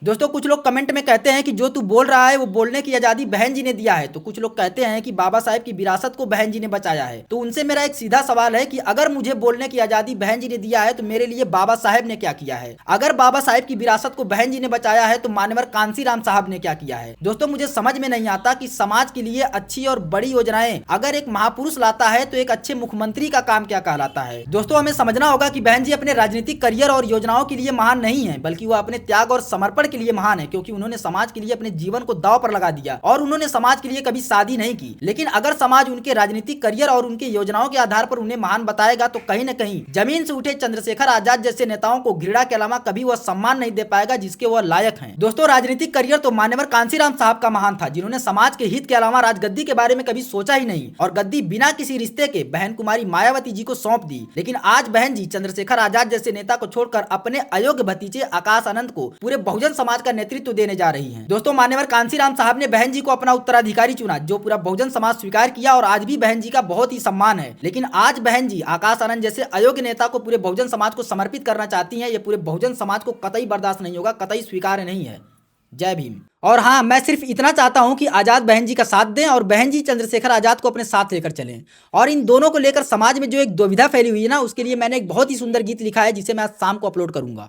दोस्तों कुछ लोग कमेंट में कहते हैं कि जो तू बोल रहा है वो बोलने की आजादी बहन जी ने दिया है, तो कुछ लोग कहते हैं कि बाबा साहेब की विरासत को बहन जी ने बचाया है। तो उनसे मेरा एक सीधा सवाल है कि अगर मुझे बोलने की आजादी बहन जी ने दिया है तो मेरे लिए बाबा साहेब ने क्या किया है? अगर बाबा साहेब की विरासत को बहन जी ने बचाया है तो मान्यवर कांसीराम साहब ने क्या किया है? दोस्तों मुझे समझ में नहीं आता कि समाज के लिए अच्छी और बड़ी योजनाएं अगर एक महापुरुष लाता है तो एक अच्छे मुख्यमंत्री का काम क्या कहलाता है। दोस्तों हमें समझना होगा कि बहन जी अपने राजनीतिक करियर और योजनाओं के लिए महान नहीं है, बल्कि वह अपने त्याग और समर्पण के लिए महान है, क्योंकि उन्होंने समाज के लिए अपने जीवन को दांव पर लगा दिया और उन्होंने समाज के लिए कभी शादी नहीं की। लेकिन अगर समाज उनके राजनीतिक करियर और उनके योजनाओं के आधार पर उन्हें महान बताएगा तो कहीं न कहीं जमीन से उठे चंद्रशेखर आजाद जैसे नेताओं को घृणा के अलावा कभी वह सम्मान नहीं दे पाएगा जिसके वह लायक हैं। दोस्तों राजनीतिक करियर तो मान्यवर कांसीराम साहब का महान था, जिन्होंने समाज के हित के अलावा राजगद्दी के बारे में कभी सोचा ही नहीं और गद्दी बिना किसी रिश्ते के बहन कुमारी मायावती जी को सौंप दी। लेकिन आज बहन जी चंद्रशेखर आजाद जैसे नेता को छोड़कर अपने अयोग्य भतीजे आकाश आनंद को पूरे बहुजन समाज का नेतृत्व देने जा रही हैं। दोस्तों मान्यवर कांसीराम साहब ने बहन जी को अपना उत्तराधिकारी चुना, जो पूरा बहुजन समाज स्वीकार किया और आज भी बहन जी का बहुत ही सम्मान है। लेकिन आज बहन जी आकाश आनंद जैसे अयोग्य नेता को पूरे बहुजन समाज को समर्पित करना चाहती हैं। ये पूरे बहुजन समाज को कतई बर्दाश्त नहीं होगा, कतई स्वीकार्य नहीं है। जय भीम। और हाँ, मैं सिर्फ इतना चाहता हूं कि आजाद बहन जी का साथ दें और बहन जी चंद्रशेखर आजाद को अपने साथ लेकर चलें। और इन दोनों को लेकर समाज में जो एक दुविधा फैली हुई है ना, उसके लिए मैंने एक बहुत ही सुंदर गीत लिखा है जिसे मैं आज शाम को अपलोड करूंगा।